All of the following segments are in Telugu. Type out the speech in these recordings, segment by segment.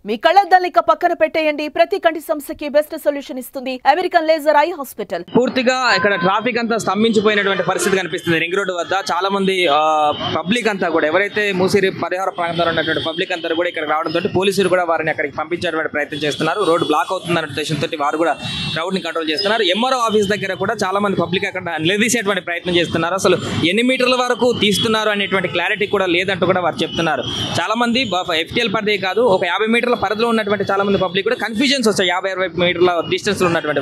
మీ కళ్ళద్దాల్ని పక్కన పెట్టేయండి. ప్రతి కంటి సమస్యకి బెస్ట్ సొల్యూషన్ ఇస్తుంది అమెరికన్ లేజర్ ఐ హాస్పిటల్. పూర్తిగా ఇక్కడ ట్రాఫిక్ అంతా స్తంభించిపోయినటువంటి పరిస్థితి కనిపిస్తుంది. రింగ్ రోడ్డు వద్ద చాలా మంది పబ్లిక్ అంతా కూడా ఎవరైతే మూసిరి పరిహార ప్రాంతంలో ఉన్నటువంటి పబ్లిక్ అంతా కూడా ఇక్కడ రావడంతో పోలీసులు కూడా వారిని అక్కడికి పంపించేటువంటి ప్రయత్నం చేస్తున్నారు. రోడ్డు బ్లాక్ అవుతుందన్న ఉద్దేశంతో వారు కూడా క్రౌడ్ ని కంట్రోల్ చేస్తున్నారు. ఎంఆర్ఓ ఆఫీస్ దగ్గర కూడా చాలా మంది పబ్లిక్ అక్కడ నిలదీసేటువంటి ప్రయత్నం చేస్తున్నారు. అసలు ఎన్ని మీటర్ల వరకు తీస్తున్నారు అనేటువంటి క్లారిటీ కూడా లేదంటూ కూడా వారు చెప్తున్నారు. చాలా మంది ఎఫ్టీఎల్ పరిధి కాదు, ఒక 50 మీటర్ల పరిధిలో ఉన్నటువంటి చాలా మంది పబ్లిక్ కూడా కన్ఫ్యూజన్స్ వచ్చాయి. 50-60 మీటర్ల డిస్టెన్స్ లో ఉన్నటువంటి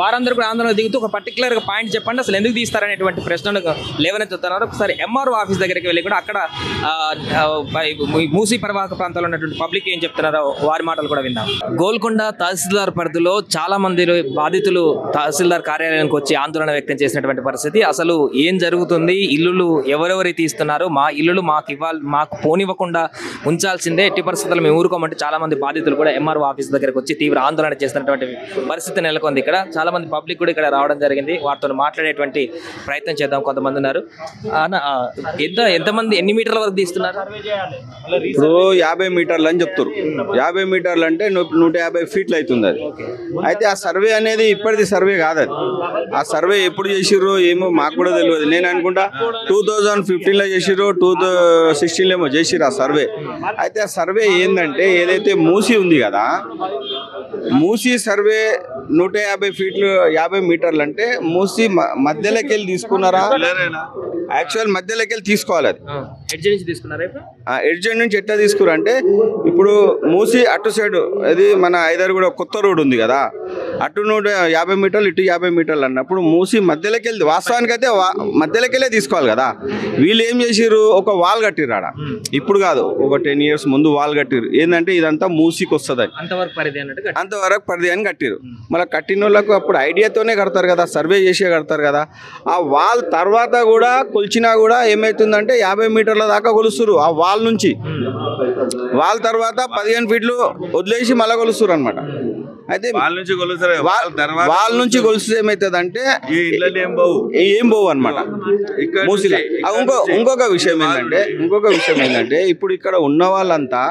వారందరూ కూడా ఆందోళన దిగుతూ ఒక పర్టికులర్ గా పాయింట్ చెప్పండి, అసలు ఎందుకు తీస్తారనేటువంటి ప్రశ్నలు లేవనెత్తుతున్నారు. ఒకసారి ఎంఆర్ఓ ఆఫీస్ దగ్గరికి వెళ్ళి కూడా అక్కడ మూసీ పరివాహక ప్రాంతాల్లో ఉన్నటువంటి పబ్లిక్ ఏం చెప్తున్నారో వారి మాటలు కూడా విన్నాం. గోల్కొండ తహసీల్దార్ పరిధిలో చాలా మంది బాధితులు తహసీల్దార్ కార్యాలయానికి వచ్చి ఆందోళన వ్యక్తం చేసినటువంటి పరిస్థితి. అసలు ఏం జరుగుతుంది, ఇల్లులు ఎవరెవరి తీస్తున్నారు, మా ఇల్లులు మాకు ఇవ్వాలి, మాకు పోనివ్వకుండా ఉంచాల్సిందే, ఎట్టి పరిస్థితుల్లో మేము ఊరుకోమంటే చాలా మంది బాధితులు కూడా ఎంఆర్ఓ ఆఫీస్ దగ్గరకు వచ్చి తీవ్ర ఆందోళన చేస్తున్నటువంటి పరిస్థితి నెలకొంది. ఇక్కడ చాలా మంది పబ్లిక్ కూడా ఇక్కడ రావడం జరిగింది. వారితో మాట్లాడేటువంటి ప్రయత్నం చేద్దాం. కొంతమంది ఉన్నారు. ఎంతమంది ఎన్ని మీటర్ల వరకు తీస్తున్నారు? ఇప్పుడు 50 మీటర్లు అని చెప్తారు. 50 మీటర్లు అంటే 150 ఫీట్లు అవుతుంది. అది అయితే ఆ సర్వే అనేది ఇప్పటిది సర్వే కాదు. అది ఆ సర్వే ఎప్పుడు చేసిర్రో ఏమో మాకు కూడా తెలియదు. నేను అనుకుంటా 2015లో చేసిర్రో 2016లో ఏమో చేసిర్రు ఆ సర్వే. అయితే ఆ సర్వే ఏంటంటే ఏదైతే మూసి ఉంది కదా, మూసి సర్వే 150 ఫీట్లు 50 మీటర్లు అంటే మూసి మధ్యలోకి వెళ్ళి తీసుకున్నారా? యాక్చువల్ మధ్యలోకి వెళ్ళి తీసుకోవాలి. అది ఎడ్జ్ నుంచి ఎట్లా తీసుకురా అంటే ఇప్పుడు మూసి అటు సైడ్ అది మన ఐదారుగుడ కొత్త రోడ్ ఉంది కదా, అటు 150 మీటర్లు ఇటు 50 మీటర్లు అన్నప్పుడు మూసి మధ్యలోకి వెళ్ళి వాస్తవానికి అయితే మధ్యలోకి వెళ్ళే తీసుకోవాలి కదా. వీళ్ళు ఏం చేసిర్రు, ఒక వాల్ కట్టిర్రు ఆడ. ఇప్పుడు కాదు, ఒక 10 years ముందు వాల్ కట్టిర్రు. ఏంటంటే ఇదంతా మూసికి వస్తుంది, అంతవరకు పరిధి అని కట్టిరు. మళ్ళీ కట్టిన వాళ్ళకు అప్పుడు ఐడియాతోనే కడతారు కదా, సర్వే చేసే కడతారు కదా. ఆ వాల్ తర్వాత కూడా కొలిచినా కూడా ఏమవుతుందంటే 50 మీటర్ల దాకా కొలుస్తారు. ఆ వాల్ నుంచి వాల్ తర్వాత 15 ఫీట్లు వదిలేసి మళ్ళీ కొలుస్తారు అనమాట. అయితే వాళ్ళ నుంచి కొలిస్తే ఏమవుతుంది అంటే ఏం పోవు అనమాట. ఇంకొక విషయం ఏంటంటే ఇప్పుడు ఇక్కడ ఉన్న వాళ్ళంతా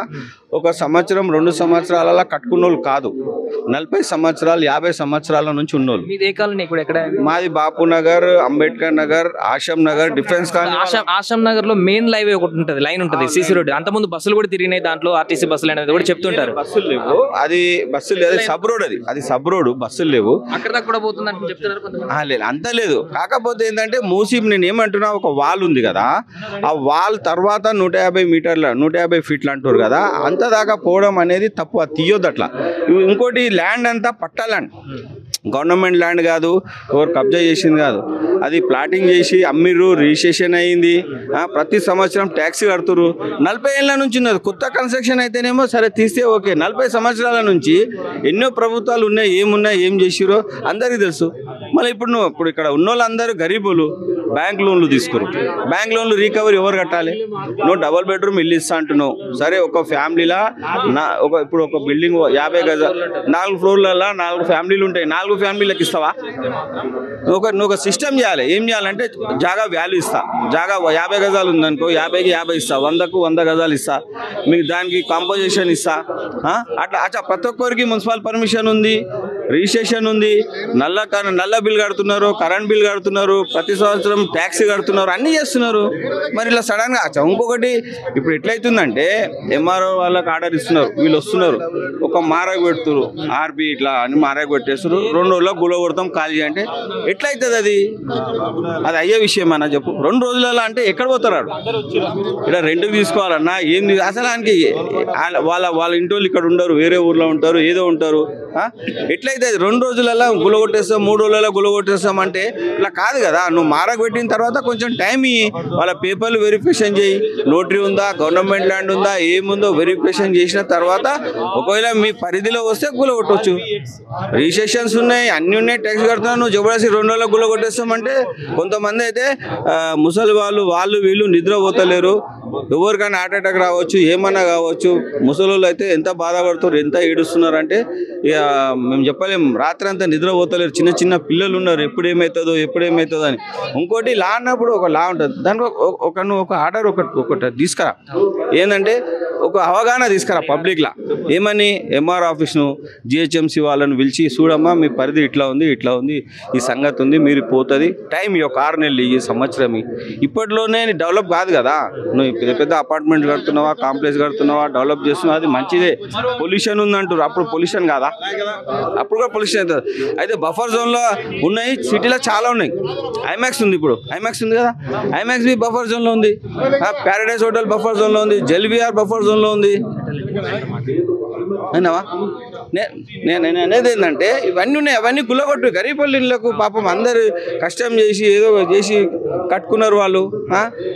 ఒక సంవత్సరం 2 సంవత్సరాల కట్టుకున్న వాళ్ళు కాదు, 40 సంవత్సరాలు 50 సంవత్సరాల నుంచి ఉన్నోళ్ళు. మాది బాపు నగర్, అంబేద్కర్ నగర్, ఆశం నగర్, డిఫెన్స్ కాలనీ. ఆశం నగర్ లో మెయిన్ లైన్ ఒకటి లైన్ ఉంటుంది, సీసీ రోడ్. అంతకుముందు బస్సులు కూడా తిరిగినాయి, దాంట్లో ఆర్టీసీ బస్సులు అనేది కూడా చెప్తుంటారు. బస్సులు లేవు, అది బస్సులు లేదు, సబ్ రోడ్. అది సబ్ రోడ్, బస్సులు లేవు. అక్కడ కూడా పోతుంది చెప్తున్నారు. లేదు, అంత లేదు. కాకపోతే ఏంటంటే మూసి నేను ఏమంటున్నా, ఒక వాల్ ఉంది కదా, ఆ వాల్ తర్వాత 150 ఫీట్లు అంటారు కదా, అంత దాకా పోవడం అనేది తప్పు. అది తీయొద్దు అట్లా. ఇంకోటి ల్యాండ్ అంతా పట్టా ల్యాండ్, గవర్నమెంట్ ల్యాండ్ కాదు, ఎవరు కబ్జా చేసింది కాదు. అది ప్లాటింగ్ చేసి అమ్మిర్రు, రిజిస్ట్రేషన్ అయ్యింది, ప్రతి సంవత్సరం ట్యాక్స్ కడుతురు. 40 ఏళ్ళ నుంచి ఉన్నది. కొత్త కన్స్ట్రక్షన్ అయితేనేమో సరే తీస్తే ఓకే. 40 సంవత్సరాల నుంచి ఎన్నో ప్రభుత్వాలు ఉన్నాయి, ఏమున్నాయి, ఏం చేసిరో అందరికీ తెలుసు. మళ్ళీ ఇప్పుడు ఇక్కడ ఉన్న వాళ్ళందరూ గరీబులు, బ్యాంక్ లోన్లు తీసుకురు. బ్యాంక్ లోన్లు రికవరీ ఎవరు కట్టాలి? నువ్వు డబుల్ బెడ్రూమ్ ఇల్లు ఇస్తా అంటున్నావు, సరే ఒక ఫ్యామిలీలా ఇప్పుడు ఒక బిల్డింగ్ 50 గజాలు 4 ఫ్లోర్లలో 4 ఫ్యామిలీలు ఉంటాయి, 4 ఫ్యామిలీలకు ఇస్తావా? నువ్వు ఒక సిస్టమ్ చేయాలి. ఏం చేయాలంటే జాగా వాల్యూ ఇస్తా, జాగా 50 గజాలు ఉందనుకో 50కి 50 ఇస్తా, 100కు 100 గజాలు ఇస్తా, మీకు దానికి కాంపోజిషన్ ఇస్తా. అట్లా ప్రతి ఒక్కరికి మున్సిపల్ పర్మిషన్ ఉంది, రిజిస్ట్రేషన్ ఉంది, నల్ల బిల్ కడుతున్నారు, కరెంట్ బిల్ కడుతున్నారు, ప్రతి సంవత్సరం ట్యాక్స్ కడుతున్నారు, అన్నీ చేస్తున్నారు. మరి ఇలా సడన్గా ఇంకొకటి ఇప్పుడు ఎట్లయితుందంటే ఎంఆర్ఓ వాళ్ళకి ఆర్డర్ ఇస్తున్నారు, వీళ్ళు వస్తున్నారు, ఒక మారకు పెడుతున్నారు, ఆర్బీ ఇట్లా అని మారకు పెట్టేస్తారు, 2 రోజుల్లో గుల కొడతాం ఖాళీ అంటే ఎట్లయితుంది? అది అయ్యే విషయం అన్న చెప్పు. 2 రోజులలో అంటే ఎక్కడ పోతారు? ఇక్కడ రెంట్కి తీసుకోవాలన్నా ఏంది అసలు? ఆయనకి వాళ్ళ ఇంటోళ్ళు ఇక్కడ ఉండరు, వేరే ఊర్లో ఉంటారు, ఏదో ఉంటారు. ఎట్లయితే 2 రోజులలో గుల కొట్టేస్తాం, 3 రోజులలో గుల కొట్టేస్తాం అంటే ఇట్లా కాదు కదా. నువ్వు మారకు పెట్టిన తర్వాత కొంచెం టైం ఇయ్యి, వాళ్ళ పేపర్లు వెరిఫికేషన్ చేయి, నోటరీ ఉందా, గవర్నమెంట్ ల్యాండ్ ఉందా, ఏముందో వెరిఫికేషన్ చేసిన తర్వాత ఒకవేళ మీ పరిధిలో వస్తే గుల కొట్టవచ్చు. రిజిస్ట్రేషన్స్ ఉన్నాయి, అన్నీ ఉన్నాయి, ట్యాక్స్ కడుతున్నావు, నువ్వు జబర్దస్తి 2 రోజుల్లో గుల కొట్టేస్తామంటే కొంతమంది అయితే ముసలి వాళ్ళు వీళ్ళు నిద్ర పోతలేరు, ఎవరికైనా హార్ట్ అటాక్ రావచ్చు, ఏమన్నా కావచ్చు. ముసలోళ్ళు అయితే ఎంత బాధపడుతారు, ఎంత ఏడుస్తున్నారు అంటే ఇక మేము చెప్పలేము. రాత్రి అంతా నిద్ర పోతలేరు. చిన్న చిన్న పిల్లలు ఉన్నారు, ఎప్పుడు ఏమవుతుందో అని. ఇంకోటి లా అన్నప్పుడు ఒక లా ఉంటుంది, దానికి ఒక ఆర్డర్ ఒకటి తీసుకురా. ఏంటంటే ఒక అవగాహన తీసుకురా పబ్లిక్లా. ఏమని ఎంఆర్ ఆఫీస్ను జిహెచ్ఎంసీ వాళ్ళని పిలిచి, చూడమ్మా మీ పరిధి ఇట్లా ఉంది, ఈ సంగతి ఉంది, మీరు పోతుంది టైం ఈ 6 నెలలు ఈ సంవత్సరం. ఇప్పట్లోనే డెవలప్ కాదు కదా. నువ్వు పెద్ద అపార్ట్మెంట్ కడుతున్నావా, కాంప్లెక్స్ కడుతున్నావా, డెవలప్ చేస్తున్నావా, అది మంచిదే. పొల్యూషన్ ఉందంటారు, అప్పుడు పొల్యూషన్ కాదా? అప్పుడు కూడా పొల్యూషన్ అవుతుంది. అయితే బఫర్ జోన్లో ఉన్నాయి, సిటీలో చాలా ఉన్నాయి. ఐమాక్స్ ఉంది, ఇప్పుడు ఐమాక్స్ ఉంది కదా, ఐమాక్స్ బి బఫర్ జోన్లో ఉంది. ప్యారడైజ్ హోటల్ బఫర్ జోన్లో ఉంది, జెల్విఆర్ బఫర్ జోన్లో ఉంది. అయినావా? నేను అనేది ఏంటంటే ఇవన్నీ ఉన్నాయి, అవన్నీ గుల్లగొట్టు. గరీబులకు పాపం అందరు కష్టం చేసి ఏదో చేసి కట్టుకున్నారు వాళ్ళు.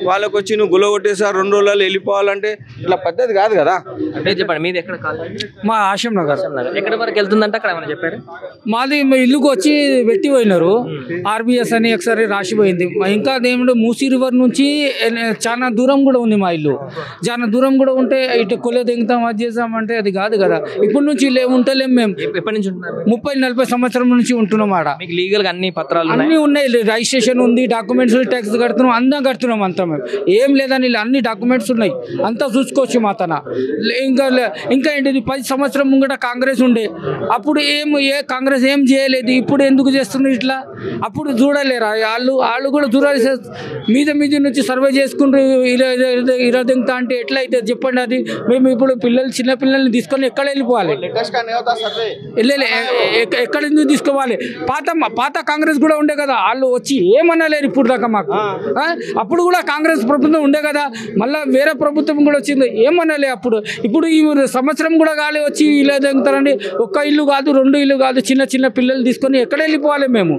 వాళ్ళకి వచ్చి నువ్వు గుల్లగొట్టేసారి 2 రోజులలో వెళ్ళిపోవాలంటే ఇట్లా పద్ధతి కాదు కదా. అంటే చెప్పండి, మీది ఎక్కడ? మా ఆశం నగర్. ఎక్కడి వరకు వెళ్తుందంటే అక్కడ ఏమైనా చెప్పారు? మాది మా ఇల్లుకు వచ్చి పెట్టి పోయినారు, ఆర్బిఎస్ అని ఒకసారి రాసిపోయింది. ఇంకా ఏమిటో మూసీ రివర్ నుంచి చాలా దూరం కూడా ఉంది మా ఇల్లు. చాలా దూరం కూడా ఉంటే ఇటు కొలే దిగుతాం, అది చేస్తామంటే అది కాదు కదా. ఇప్పటి నుంచి ఉంటలేం మేము. ఎప్పటి నుంచి ఉంటున్నారు? 30-40 సంవత్సరం నుంచి ఉంటున్నాం ఆడ. మీకు లీగల్ గా అన్ని పత్రాలు అన్నీ ఉన్నాయి, రిజిస్ట్రేషన్ ఉంది, డాక్యుమెంట్స్, ట్యాక్స్ కడుతున్నాం, అంతా కడుతున్నాం. అంతా మేము ఏం లేదని అన్ని డాక్యుమెంట్స్ ఉన్నాయి, అంతా చూసుకోవచ్చు మా తన. ఇంకా ఏంటిది 10 సంవత్సరం ముంగట కాంగ్రెస్ ఉండే, అప్పుడు కాంగ్రెస్ ఏం చేయలేదు. ఇప్పుడు ఎందుకు చేస్తున్నారు ఇట్లా? అప్పుడు చూడలేరా వాళ్ళు కూడా చూడాలి. మీద నుంచి సర్వే చేసుకుంటారు, ఇలా దింగుతా అంటే ఎట్లా అయితే చెప్పండి. అది మేము ఇప్పుడు చిన్న పిల్లల్ని తీసుకొని ఎక్కడ వెళ్ళిపోవాలి? ఎక్కడ ఎందుకు తీసుకోవాలి? పాత కాంగ్రెస్ కూడా ఉండే కదా, వాళ్ళు వచ్చి ఏమనలేరు ఇప్పుడు దాకా మాకు. అప్పుడు కూడా కాంగ్రెస్ ప్రభుత్వం ఉండే కదా, మళ్ళీ వేరే ప్రభుత్వం కూడా వచ్చింది, ఏమనలే అప్పుడు. ఇప్పుడు ఈ సంవత్సరం కూడా గాలి వచ్చి ఇలా దిగుతారండి. 1 ఇల్లు కాదు, 2 ఇల్లు కాదు, చిన్న పిల్లలు తీసుకొని ఎక్కడ వెళ్ళిపోవాలి మేము?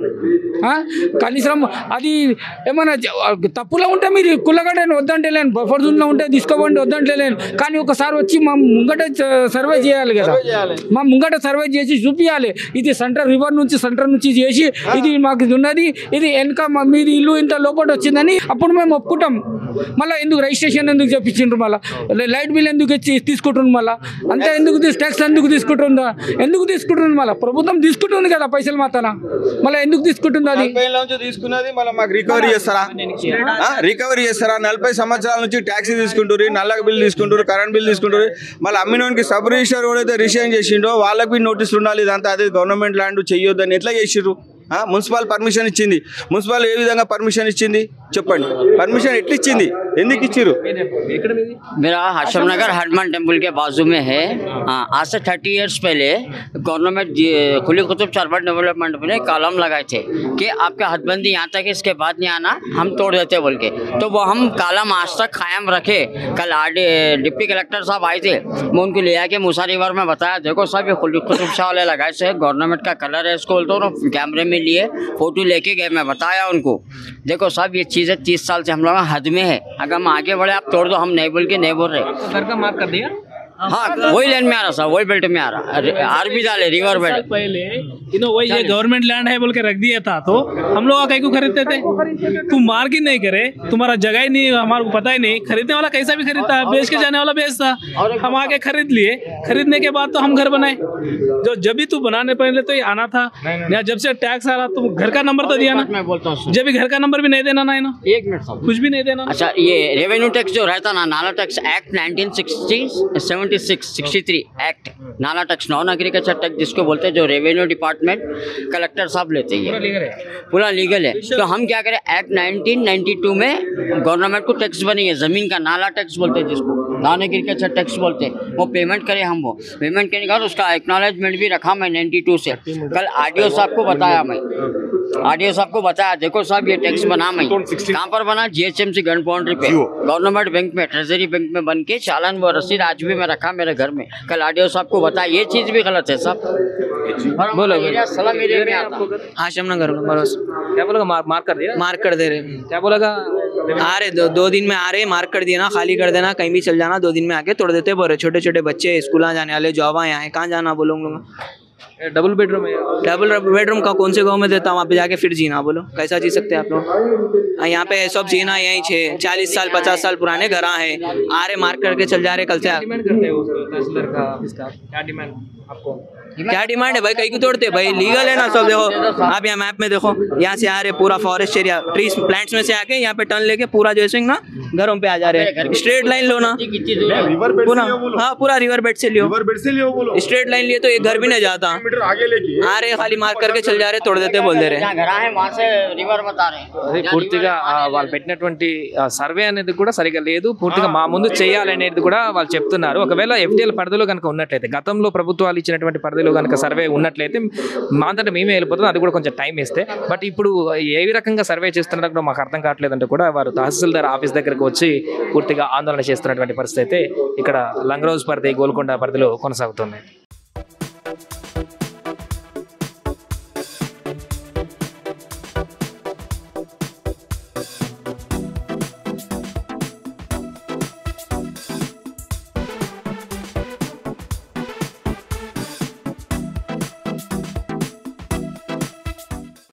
కనీసం అది ఏమన్నా తప్పులో ఉంటే మీరు కుల్లగడ్డని వద్దంటే లేను, బఫర్ జోన్లో ఉంటే తీసుకోవండి వద్దంటే లేను. కానీ ఒకసారి వచ్చి మా ముంగట సర్వే చేయాలి కదా, మా ముంగట సర్వే చేసి చూపించాలి. ఇది సెంటర్ నుంచి చేసి ఇది మాకు ఇది ఉన్నది, ఇది వెనక మీది ఇల్లు ఇంత లోపల వచ్చిందని అప్పుడు మేము ఒప్పుకుంటాం. మళ్ళీ ఎందుకు రిజిస్ట్రేషన్ ఎందుకు చెప్పించిండ్రు? మళ్ళీ లైట్ బిల్ ఎందుకు తీసుకుంటున్నారు? మళ్ళీ అంతే ఎందుకు ట్యాక్స్ ఎందుకు తీసుకుంటుందా? ఎందుకు తీసుకుంటుంది? మళ్ళీ ప్రభుత్వం తీసుకుంటుంది కదా పైసలు మాతన, మళ్ళీ ఎందుకు తీసుకుంటుంది? అది తీసుకున్నది మళ్ళీ మాకు రికవరీ చేస్తారా? 40 సంవత్సరాల నుంచి ట్యాక్సీ తీసుకుంటారు, నల్ల బిల్ తీసుకుంటారు, కరెంట్ బిల్ తీసుకుంటారు. మళ్ళీ అమ్మినోనికి సబ్ రిజిస్టర్ ఎవరైతే రిజిస్ట్రేషన్ చేసిండో వాళ్ళకి నోటీసులు ఉండాలి. ఇదంతా అదే గవర్నమెంట్ ల్యాండ్ చెయ్యొద్దని ఎట్లా చేసిర్రు? మున్సిపల్ పర్మిషన్ ఇచ్చింది. మున్సిపల్ ఏ విధంగా పర్మిషన్ ఇచ్చింది చెప్పండి? పర్మిషన్ ఎట్లా ఇచ్చింది? ఎందుకు ఇచ్చిర్రు? मेरा हाशम नगर हनुमान टेम्पल के बाजू में है। आज से 30 इयर्स पहले गवर्नमेंट खुली कुतुब अर्बन डेवलपमेंट में कॉलम लगाए थे कि आपका हदबंदी यहाँ तक है, इसके बाद नहीं आना, हम तोड़ देते बोल के। तो वो हम कॉलम आज तक कायम रखे। कल डिप्टी कलेक्टर साहब आए थे, मैं उनको ले आके मूसा रिवर में बताया, देखो साहब ये खुली कुतुब शाह वाले लगाए से गवर्नमेंट का कलर है, इसको बोलते हो कैमरे में लिए फोटो लेके गए। मैं बताया उनको, देखो साहब ये चीज़ें 30 साल से हम लोग हद में है, अगर हम आगे बढ़े आप तोड़ दो, हम नहीं बोल के नहीं बोल रहे। घर का मार्क कर दिया? हाँ, वही लाइन में आ रहा साहब, वही बेल्ट में आ रहा, आरबी डाले रिवर बेल्ट पहले वही ये गवर्नमेंट लैंड है बोल के रख दिया था, तो हम लोग कहीं को खरीदते थे। तुम मार्किंग नहीं करे, तुम्हारा जगह ही नहीं, हमारे को पता ही नहीं, खरीदने वाला कैसा भी खरीदता है, बेच के जाने वाला बेचता। हम आके खरीद लिए, खरीदने के बाद तो हम घर बनाए। जो जब भी तू बनाने पहले तो ये आना था, या जब से टैक्स आ रहा तुम घर का नंबर तो दिया ना, मैं बोलता हूँ जब भी घर का नंबर भी नहीं देना ना, है ना, 1 मिनट साहब, कुछ भी नहीं देना। अच्छा ये रेवेन्यू टैक्स जो रहता ना, नाला टैक्स एक्ट 1963 एक्ट, नाला टैक्स नॉन एग्रीकल्चर टैक्स जिसको बोलते हैं, जो रेवेन्यू डिपार्टमेंट कलेक्टर साहब लेते हैं, पूरा लीगल है। तो हम क्या करें, एक्ट 1992 में गवर्नमेंट को टैक्स बनी है ज़मीन का, नाला टैक्स बोलते हैं जिसको, नॉन एग्रीकल्चर टैक्स बोलते हैं। वो पेमेंट करें हम, वो पेमेंट करने के बाद उसका एक्नॉलेजमेंट भी रखा मैं 92 से। कल आरडीओ साहब को बताया मैं, आरडीओ साहब को बताया, देखो साहब ये टैक्स बना मैं, कहाँ पर बना? जीएचएमसी गन बाउंड्री पे, गवर्नमेंट बैंक में, ट्रेजरी बैंक में बन के चालान वो रसीद आज भी मैं रखा मेरे घर में। कल आरडीओ साहब को बताया, ये चीज़ भी गलत है साहब। बोलो सलाम एरिया में आता। हाशम नगर बरोस क्या बोलेगा? मार्क कर दिया? मार्क कर दे रहे, क्या बोलेगा? आ रहे 2 दिन में आ रहे, मार्क कर दिया ना, खाली कर देना, कहीं भी चल जाना, 2 दिन में आके तोड़ देते। बोले छोटे छोटे बच्चे स्कूल जाने वाले, जॉब आए, कहाँ जाना बोलो लोग। डबल बेडरूम है, डबल बेडरूम का कौन से गांव में देता हूँ, वहाँ पे जाके फिर जीना बोलो, कैसा जी सकते हैं आप लोग? यहाँ पे सब जीना यहीं 40 साल 50 साल पुराने घर हैं, आ रहे मार्क करके चल जा रहे कल से। डिमांड करते हैं उसको तहसीलदार का ऑफिस का, क्या डिमांड आपको? क्या डिमांड है भाई, कहीं को तोड़ते भाई, लीगल है ना सब। देखो आप यहाँ मैप में देखो, यहाँ से आ रहे पूरा फॉरेस्ट एरिया, ट्रीज प्लांट्स में से आके यहाँ पे टर्न लेके पूरा जैसे ना घरों पे आ जा रहे हैं। स्ट्रेट लाइन लो ना पूरा, हाँ पूरा रिवर बेड से लियो, स्ट्रेट लाइन लिए तो एक घर भी नहीं जाता, आ रहे खाली मार्क करके चल जा रहे, तोड़ देते बोल दे रहे। అది పూర్తిగా వాళ్ళు పెట్టినటువంటి సర్వే అనేది కూడా సరిగా లేదు, పూర్తిగా మా ముందు చేయాలనేది కూడా వాళ్ళు చెప్తున్నారు. ఒకవేళ ఎఫ్టీఎల్ పరిధిలో కనుక ఉన్నట్లయితే, గతంలో ప్రభుత్వాలు ఇచ్చినటువంటి పరిధిలో కనుక సర్వే ఉన్నట్లయితే మా అంతటా మేమే వెళ్ళిపోతుంది, అది కూడా కొంచెం టైం ఇస్తే. బట్ ఇప్పుడు ఏ రకంగా సర్వే చేస్తున్నారో కూడా మాకు అర్థం కావట్లేదంటే కూడా వారు తహసీల్దార్ ఆఫీస్ దగ్గరకు వచ్చి పూర్తిగా ఆందోళన చేస్తున్నటువంటి పరిస్థితి అయితే ఇక్కడ లంగరోజ్ పరిధి, గోల్కొండ పరిధిలో కొనసాగుతుంది.